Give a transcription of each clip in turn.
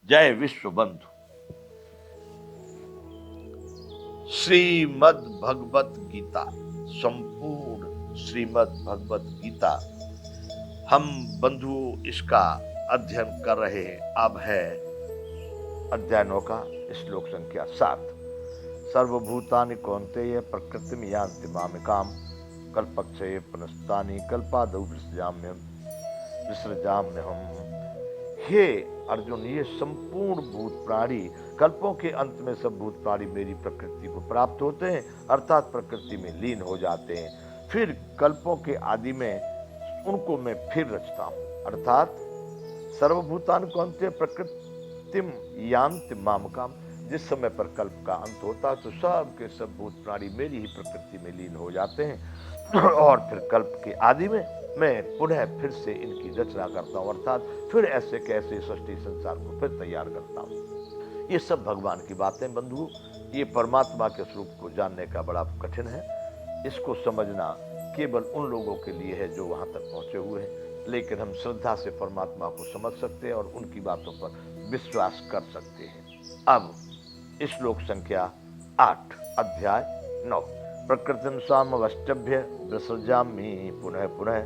जय विश्व बंधु। श्रीमद् भगवत गीता, संपूर्ण श्रीमद् भगवत गीता हम बंधु इसका अध्ययन कर रहे हैं। अब है अध्यायों का श्लोक संख्या 7। सर्वभूतानि कौन्तेय प्रकृतिम यान्ति मामिकाम कल्पक्षये पुनस्तानि कल्पादौ विसृजाम्यहम्। हे अर्जुन, ये संपूर्ण भूत प्राणी कल्पों के अंत में सब भूत प्राणी मेरी प्रकृति को प्राप्त होते हैं, अर्थात प्रकृति में लीन हो जाते हैं। फिर कल्पों के आदि में उनको मैं फिर रचता हूँ, अर्थात सर्वभूतान कौन्तेय प्रकृतिम यान्ति मामकाम। जिस समय पर कल्प का अंत होता है तो सब के सब भूत प्राणी मेरी ही प्रकृति में लीन हो जाते हैं और फिर कल्प के आदि में मैं पुनः फिर से इनकी रचना करता हूँ, अर्थात फिर ऐसे कैसे सृष्टि संसार को फिर तैयार करता हूँ। ये सब भगवान की बातें बंधु। ये परमात्मा के स्वरूप को जानने का बड़ा कठिन है। इसको समझना केवल उन लोगों के लिए है जो वहां तक पहुंचे हुए हैं, लेकिन हम श्रद्धा से परमात्मा को समझ सकते हैं और उनकी बातों पर विश्वास कर सकते हैं। अब श्लोक संख्या 8, अध्याय 9। प्रकृतिं स्वामवष्टभ्य विसृजामि पुनः पुनः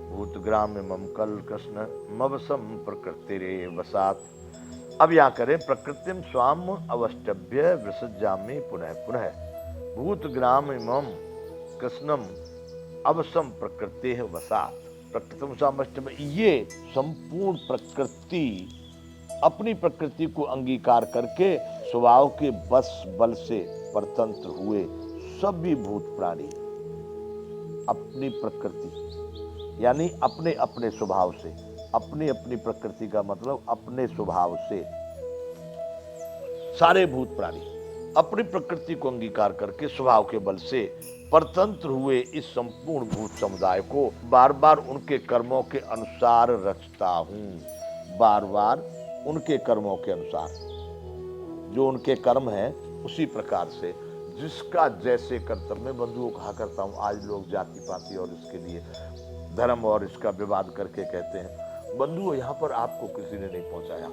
भूतग्राम्य मम कल कृष्ण मवसम प्रकृतिरे वसात। अब यहाँ करें, प्रकृतिम स्वाम अवष्टभ्य विसृजामि पुनः पुनः भूतग्राम्य मम कृष्णम अवसम प्रकृति वसात। प्रकृतिम स्वाम अवष्टभ्य, ये संपूर्ण प्रकृति अपनी प्रकृति को अंगीकार करके स्वभाव के बस बल से परतंत्र हुए सभी भूत प्राणी अपनी प्रकृति यानी अपने अपने स्वभाव से, अपनी अपनी प्रकृति का मतलब अपने स्वभाव से, सारे भूत प्राणी अपनी प्रकृति को अंगीकार करके स्वभाव के बल से परतंत्र हुए इस संपूर्ण भूत समुदाय को बार बार उनके कर्मों के अनुसार रचता हूं। बार बार उनके कर्मों के अनुसार, जो उनके कर्म हैं उसी प्रकार से, जिसका जैसे कर्तव्य। मैं बंधुओं कहा करता हूँ, आज लोग जाति पाति और इसके लिए धर्म और इसका विवाद करके कहते हैं। बंधुओं, यहाँ पर आपको किसी ने नहीं पहुंचाया।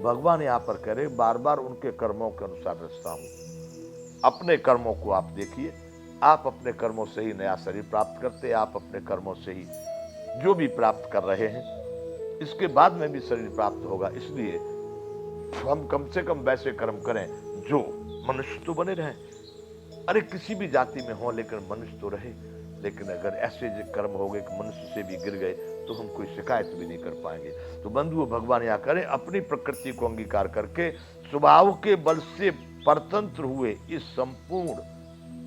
भगवान यहाँ पर कह रहे बार बार उनके कर्मों के अनुसार रचता हूँ। अपने कर्मों को आप देखिए, आप अपने कर्मों से ही नया शरीर प्राप्त करते हैं, आप अपने कर्मों से ही जो भी प्राप्त कर रहे हैं इसके बाद में भी शरीर प्राप्त होगा। इसलिए हम कम से कम वैसे कर्म करें जो मनुष्य तो बने रहें, अरे किसी भी जाति में हो लेकिन मनुष्य तो रहे। लेकिन अगर ऐसे कर्म हो गए कि मनुष्य से भी गिर गए तो हम कोई शिकायत भी नहीं कर पाएंगे। तो बंधुओं, भगवान यहाँ करें अपनी प्रकृति को अंगीकार करके स्वभाव के बल से परतंत्र हुए इस संपूर्ण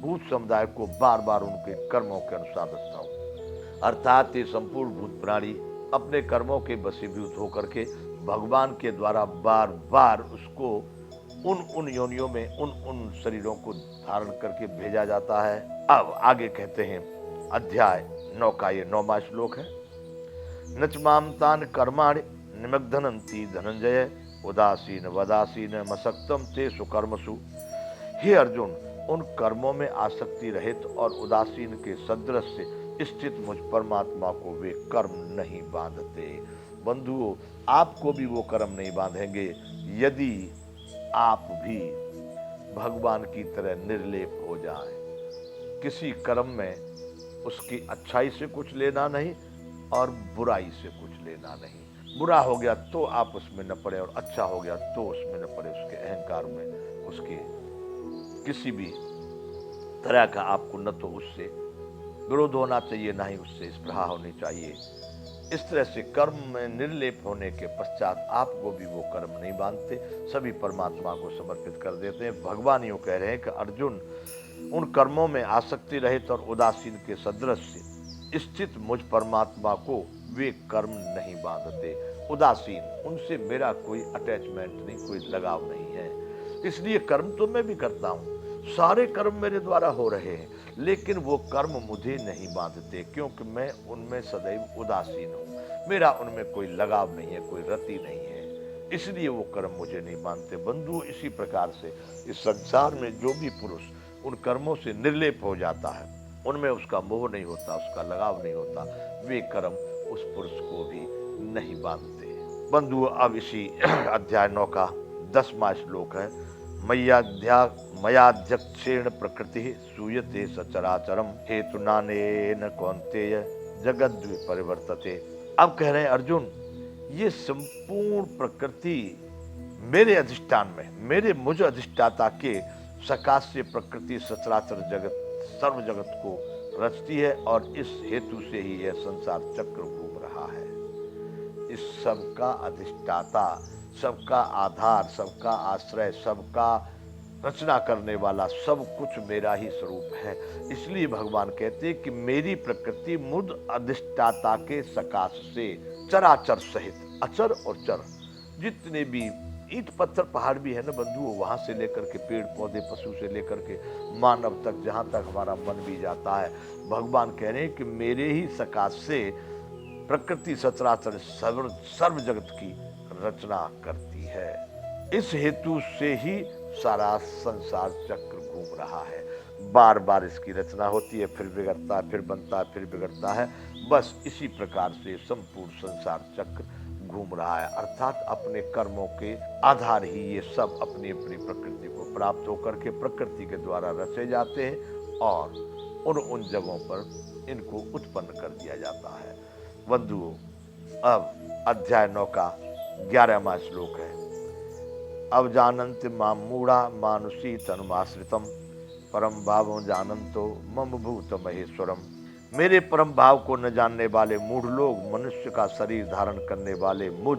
भूत समुदाय को बार बार उनके कर्मों के अनुसार रचता हूं, अर्थात ये संपूर्ण भूत प्राणी अपने कर्मों के वशीभूत होकर के भगवान के द्वारा बार बार उसको उन योनियों में उन शरीरों को धारण करके भेजा जाता है। अब आगे कहते हैं, अध्याय 9 का ये 9वां श्लोक है। नच माम तान कर्माणि निमग्धनन्ति धनंजय उदासीन वदासीन मसक्तम ते सुकर्मसु। हे अर्जुन, उन कर्मों में आसक्ति रहित और उदासीन के सदृश स्थित मुझ परमात्मा को वे कर्म नहीं बांधते। बंधुओं, आपको भी वो कर्म नहीं बांधेंगे यदि आप भी भगवान की तरह निर्लेप हो जाएं। किसी कर्म में उसकी अच्छाई से कुछ लेना नहीं और बुराई से कुछ लेना नहीं। बुरा हो गया तो आप उसमें न पड़े और अच्छा हो गया तो उसमें न पड़े। उसके अहंकार में, उसके किसी भी तरह का आपको न तो उससे विरोध होना चाहिए, ना ही उससे स्पृहा होनी चाहिए। इस तरह से कर्म में निर्लेप होने के पश्चात आपको भी वो कर्म नहीं बांधते, सभी परमात्मा को समर्पित कर देते हैं। भगवान यूं कह रहे हैं कि अर्जुन, उन कर्मों में आसक्ति रहित और उदासीन के सदृश स्थित मुझ परमात्मा को वे कर्म नहीं बांधते। उदासीन, उनसे मेरा कोई अटैचमेंट नहीं, कोई लगाव नहीं है। इसलिए कर्म तो मैं भी करता हूँ, सारे कर्म मेरे द्वारा हो रहे हैं, लेकिन वो कर्म मुझे नहीं बांधते, क्योंकि मैं उनमें सदैव उदासीन हूँ। मेरा उनमें कोई लगाव नहीं है, कोई रति नहीं है, इसलिए वो कर्म मुझे नहीं बांधते। बंधु, इसी प्रकार से इस संसार में जो भी पुरुष उन कर्मों से निर्लेप हो जाता है, उनमें उसका मोह नहीं होता, उसका लगाव नहीं होता, वे कर्म उस पुरुष को भी नहीं बांधते। बंधु अब इसी अध्याय 9 का 10वां श्लोक है। मयाध्यक्षेण प्रकृति सूयते सचराचरम हेतु नानेन कौन्तेय जगद्वि परिवर्तते। अब कह रहे हैं अर्जुन, ये संपूर्ण प्रकृति मेरे अधिष्ठान में, मेरे मुझ अधिष्ठाता के सकाश से प्रकृति सचराचर जगत, सर्व जगत को रचती है और इस हेतु से ही यह संसार चक्र घूम रहा है। इस सब का अधिष्ठाता, सबका आधार, सबका आश्रय, सबका रचना करने वाला सब कुछ मेरा ही स्वरूप है। इसलिए भगवान कहते हैं कि मेरी प्रकृति मुझ अधिष्ठाता के सकाश से चराचर सहित, अचर और चर जितने भी ईंट पत्थर पहाड़ भी है ना बंधुओं, वहां से लेकर के पेड़ पौधे, पशु से लेकर के मानव तक, जहां तक हमारा मन भी जाता है, भगवान कह रहे हैं कि मेरे ही सकाश से प्रकृति सचराचर सर्व जगत की रचना करती है। इस हेतु से ही सारा संसार चक्र घूम रहा है। बार बार इसकी रचना होती है, फिर बिगड़ता है, फिर बनता है, फिर बिगड़ता है। बस इसी प्रकार से संपूर्ण संसार चक्र घूम रहा है। अर्थात अपने कर्मों के आधार ही ये सब अपनी अपनी प्रकृति को प्राप्त होकर के प्रकृति के द्वारा रचे जाते हैं और उन जगहों पर इनको उत्पन्न कर दिया जाता है। बंधुओं, अब अध्याय 9 का 11वां श्लोक है। अब जानन्ति माम मूढ़ा मानुषी तनुमाश्रितम परम भावो जानन्तो मम भूत महेश्वरम। मेरे परम भाव को न जानने वाले मूढ़ लोग मनुष्य का शरीर धारण करने वाले मुझ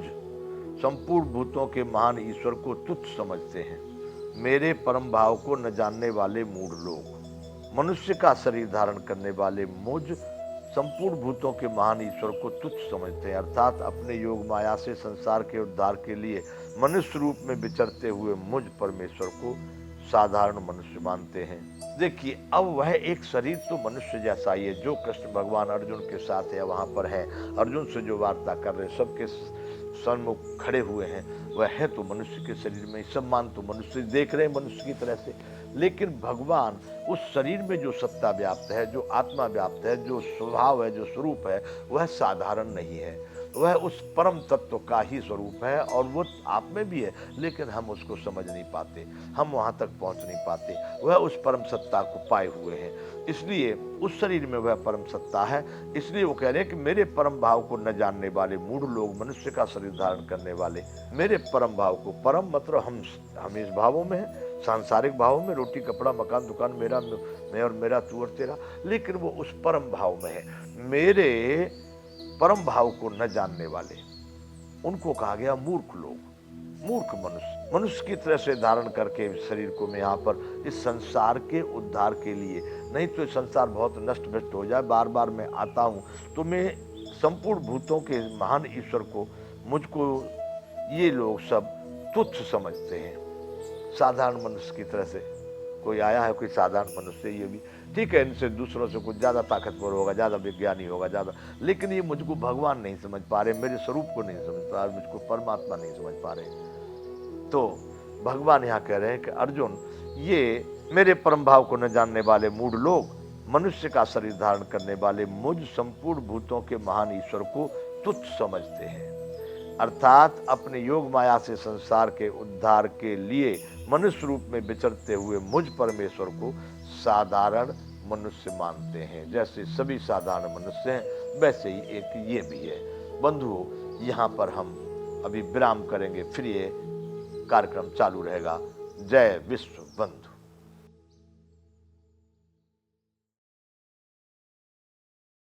संपूर्ण भूतों के महान ईश्वर को तुच्छ समझते हैं। मेरे परम भाव को न जानने वाले मूढ़ लोग मनुष्य का शरीर धारण करने वाले मुझ संपूर्ण भूतों के महान ईश्वर को तुच्छ समझते हैं। अर्थात अपने योग माया से संसार के उद्धार के लिए मनुष्य रूप में विचरते हुए मुझ परमेश्वर को साधारण मनुष्य मानते हैं। देखिए, अब वह एक शरीर तो मनुष्य जैसा ही है। जो कृष्ण भगवान अर्जुन के साथ है, वहां पर है, अर्जुन से जो वार्ता कर रहे हैं, सबके सन्मुख खड़े हुए हैं, वह है तो मनुष्य के शरीर में, सब मान तो मनुष्य देख रहे हैं मनुष्य की तरह से। लेकिन भगवान उस शरीर में जो सत्ता व्याप्त है, जो आत्मा व्याप्त है, जो स्वभाव है, जो स्वरूप है, वह साधारण नहीं है। वह उस परम तत्व का ही स्वरूप है और वो आप में भी है, लेकिन हम उसको समझ नहीं पाते, हम वहां तक पहुंच नहीं पाते। वह उस परम सत्ता को पाए हुए हैं, इसलिए उस शरीर में वह परम सत्ता है। इसलिए वो कह रहे हैं कि मेरे परम भाव को न जानने वाले मूढ़ लोग, मनुष्य का शरीर धारण करने वाले, मेरे परम भाव को, परम मतलब हम इस भावों में है, सांसारिक भावों में, रोटी कपड़ा मकान दुकान, मेरा मैं और मेरा तू और तेरा, लेकिन वो उस परम भाव में है। मेरे परम भाव को न जानने वाले, उनको कहा गया मूर्ख लोग, मूर्ख मनुष्य। मनुष्य की तरह से धारण करके शरीर को मैं यहाँ पर इस संसार के उद्धार के लिए, नहीं तो संसार बहुत नष्ट भ्रष्ट हो जाए। बार बार मैं आता हूँ तो मैं संपूर्ण भूतों के महान ईश्वर को, मुझको ये लोग सब तुच्छ समझते हैं। साधारण मनुष्य की तरह से कोई आया है, कोई साधारण मनुष्य, ये भी ठीक है, इनसे दूसरों से कुछ ज़्यादा ताकतवर होगा, ज़्यादा विज्ञानी होगा, ज़्यादा, लेकिन ये मुझको भगवान नहीं समझ पा रहे, मेरे स्वरूप को नहीं समझ पा रहे, मुझको परमात्मा नहीं समझ पा रहे। तो भगवान यहाँ कह रहे हैं कि अर्जुन, ये मेरे परम भाव को न जानने वाले मूढ़ लोग मनुष्य का शरीर धारण करने वाले मुझ संपूर्ण भूतों के महान ईश्वर को तुच्छ समझते हैं। अर्थात अपने योग माया से संसार के उद्धार के लिए मनुष्य रूप में विचरते हुए मुझ परमेश्वर को साधारण मनुष्य मानते हैं। जैसे सभी साधारण मनुष्य हैं, वैसे ही एक ये भी है। बंधुओं, यहाँ पर हम अभी विराम करेंगे, फिर ये कार्यक्रम चालू रहेगा। जय विश्व बंधु।